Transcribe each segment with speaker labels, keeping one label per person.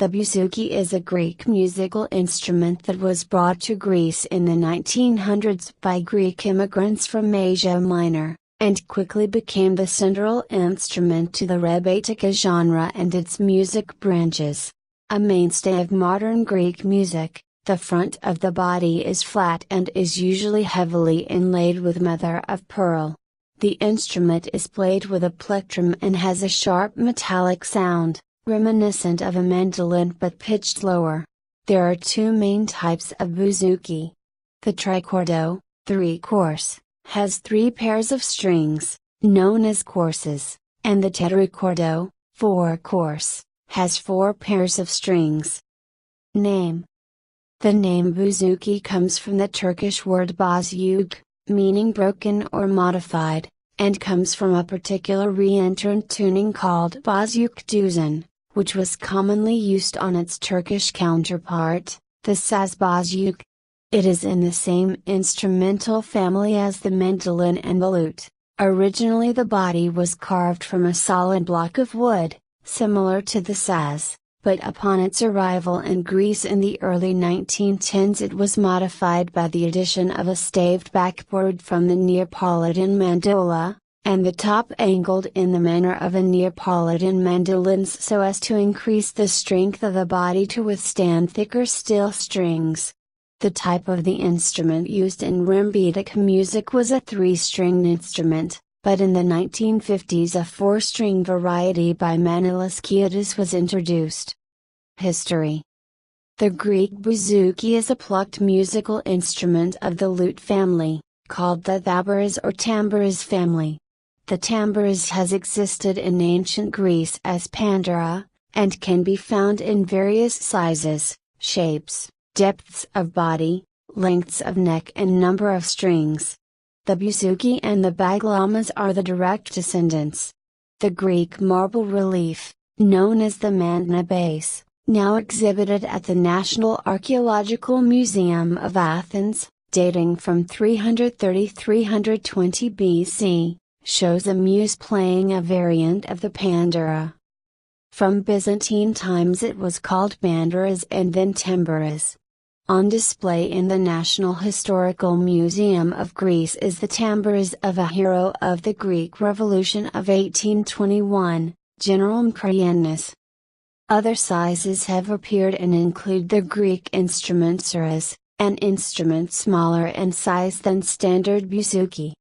Speaker 1: The bouzouki is a Greek musical instrument that was brought to Greece in the 1900s by Greek immigrants from Asia Minor, and quickly became the central instrument to the rebetika genre and its music branches. A mainstay of modern Greek music, the front of the body is flat and is usually heavily inlaid with mother of pearl. The instrument is played with a plectrum and has a sharp metallic sound, reminiscent of a mandolin but pitched lower. There are two main types of bouzouki. The trichordo, 3-course, has 3 pairs of strings, known as courses, and the tetrachordo, 4-course, has 4 pairs of strings. Name. The name bouzouki comes from the Turkish word bouzuk, meaning broken or modified, and comes from a particular reentrant tuning called bouzuk, which was commonly used on its Turkish counterpart, the saz bouzuk. It is in the same instrumental family as the mandolin and the lute. Originally the body was carved from a solid block of wood, similar to the saz, but upon its arrival in Greece in the early 1910s it was modified by the addition of a staved backboard from the Neapolitan mandola, and the top angled in the manner of a Neapolitan mandolins so as to increase the strength of the body to withstand thicker steel strings. The type of the instrument used in rebetika music was a 3-stringed instrument, but in the 1950s a 4-string variety by Manoulis was introduced. History. The Greek bouzouki is a plucked musical instrument of the lute family, called the tambouras or tambouras family. The tambouras has existed in ancient Greece as pandura, and can be found in various sizes, shapes, depths of body, lengths of neck and number of strings. The bouzouki and the baglamas are the direct descendants. The Greek marble relief, known as the Mandna base, now exhibited at the National Archaeological Museum of Athens, dating from 330–320 BC, shows a muse playing a variant of the pandura. From Byzantine times it was called banduras and then tambouras. On display in the National Historical Museum of Greece is the tambouras of a hero of the Greek Revolution of 1821, General Mkrienis. Other sizes have appeared and include the Greek instrument suras, an instrument smaller in size than standard bouzouki.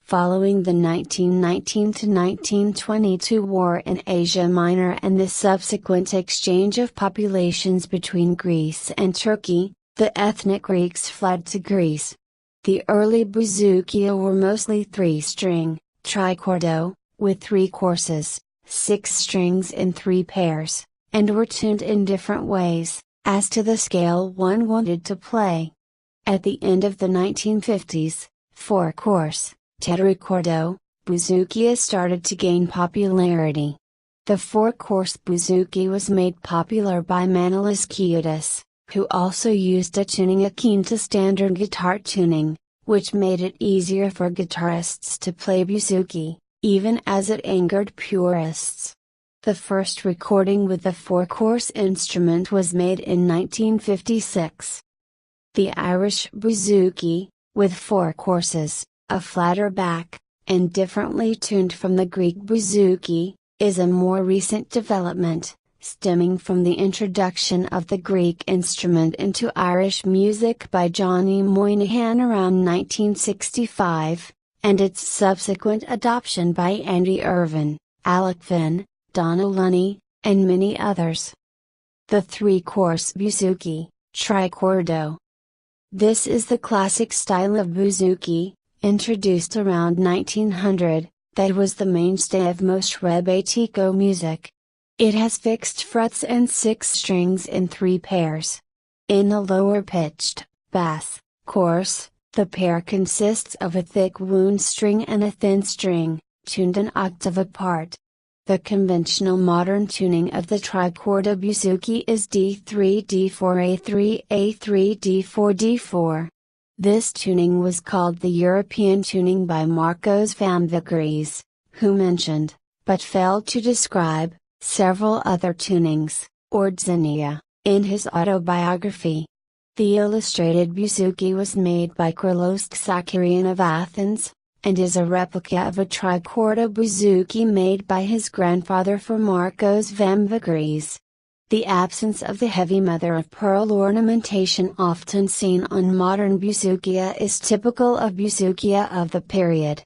Speaker 1: Following the 1919–1922 war in Asia Minor and the subsequent exchange of populations between Greece and Turkey, the ethnic Greeks fled to Greece. The early bouzouki were mostly 3-string, trichordo, with 3 courses, 6 strings in 3 pairs, and were tuned in different ways, as to the scale one wanted to play. At the end of the 1950s, 4-course, tetrachordo, bouzouki started to gain popularity. The 4-course bouzouki was made popular by Manoulis, who also used a tuning akin to standard guitar tuning, which made it easier for guitarists to play bouzouki, even as it angered purists. The first recording with the 4-course instrument was made in 1956. The Irish bouzouki, with 4 courses, a flatter back, and differently tuned from the Greek bouzouki, is a more recent development, stemming from the introduction of the Greek instrument into Irish music by Johnny Moynihan around 1965, and its subsequent adoption by Andy Irvine, Alec Finn, Donna Lunny, and many others. The 3-course bouzouki, trichordo. This is the classic style of bouzouki, introduced around 1900, that was the mainstay of most rebetika music. It has fixed frets and 6 strings in 3 pairs. In the lower pitched, bass, course, the pair consists of a thick wound string and a thin string, tuned an octave apart. The conventional modern tuning of the trichordo bouzouki is D3 D4 A3 A3 D4 D4. This tuning was called the European tuning by Marcos Vamvakaris, who mentioned, but failed to describe, several other tunings. or Xenia, in his autobiography. The illustrated Bouzouki was made by Kyrillos Xakarian of Athens, and is a replica of a trichordo Bouzouki made by his grandfather for Marcos Vamvakris. The absence of the heavy mother-of-pearl ornamentation often seen on modern Bouzoukia is typical of Bouzoukia of the period.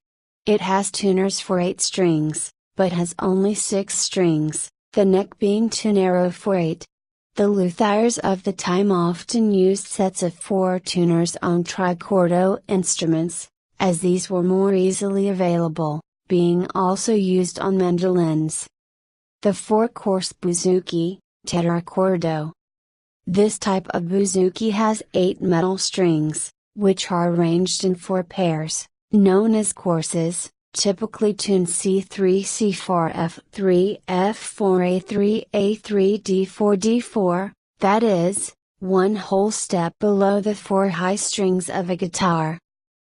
Speaker 1: It has tuners for 8 strings, but has only 6 strings, the neck being too narrow for 8. The luthiers of the time often used sets of 4 tuners on trichordo instruments, as these were more easily available, being also used on mandolins. The 4-course Bouzouki, tetrachordo. This type of Bouzouki has 8 metal strings, which are arranged in 4 pairs, known as courses, typically tuned C3 C4 F3 F4 A3 A3 D4 D4, that is, one whole step below the 4 high strings of a guitar.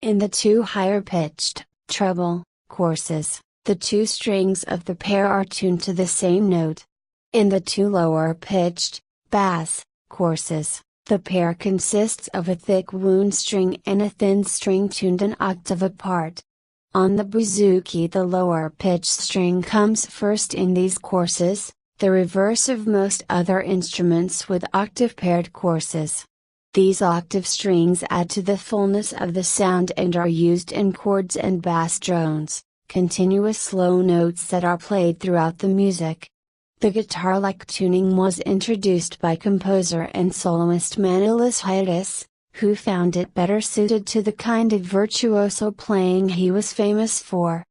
Speaker 1: In the 2 higher pitched, treble, courses, the 2 strings of the pair are tuned to the same note. In the 2 lower pitched, bass, courses, the pair consists of a thick wound string and a thin string tuned an octave apart. On the Bouzouki, the lower pitched string comes first in these courses, the reverse of most other instruments with octave paired courses. These octave strings add to the fullness of the sound and are used in chords and bass drones, continuous slow notes that are played throughout the music. The guitar-like tuning was introduced by composer and soloist Manolis Hiatus, who found it better suited to the kind of virtuoso playing he was famous for.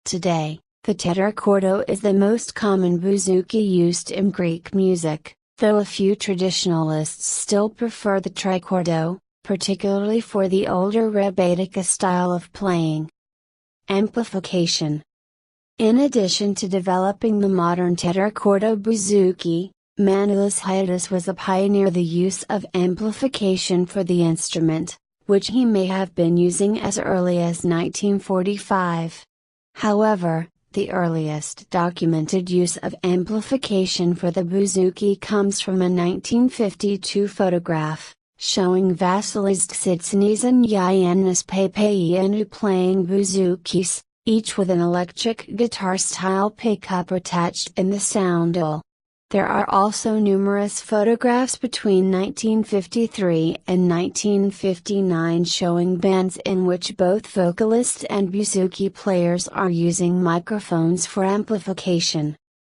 Speaker 1: Today, the tetrachordo is the most common Bouzouki used in Greek music, though a few traditionalists still prefer the trichordo, particularly for the older rebetika style of playing. Amplification. In addition to developing the modern tetrachordo Bouzouki, Manolis Hiatus was a pioneer the use of amplification for the instrument, which he may have been using as early as 1945. However, the earliest documented use of amplification for the Bouzouki comes from a 1952 photograph, showing Vasilis Ksitsines and Yiannis Papayiannou playing Bouzouki's, each with an electric guitar-style pickup attached in the sound hole. There are also numerous photographs between 1953 and 1959 showing bands in which both vocalists and Bouzouki players are using microphones for amplification.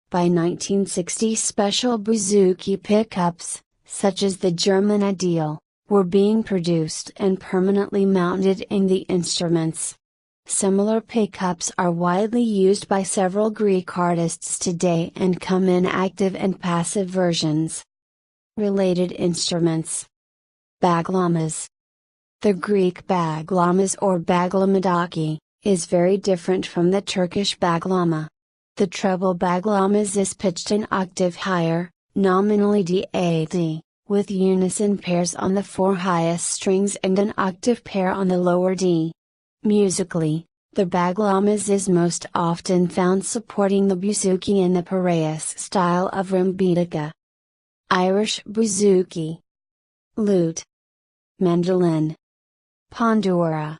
Speaker 1: By 1960, special Bouzouki pickups, such as the German Ideal, were being produced and permanently mounted in the instruments. Similar pickups are widely used by several Greek artists today and come in active and passive versions. Related instruments. Baglamas. The Greek baglamas or baglamadaki, is very different from the Turkish baglama. The treble baglamas is pitched an octave higher, nominally D-A-D, with unison pairs on the 4 highest strings and an octave pair on the lower D. Musically, the baglamas is most often found supporting the Bouzouki in the Piraeus style of rebetika. Irish Bouzouki. Lute. Mandolin. Pandora.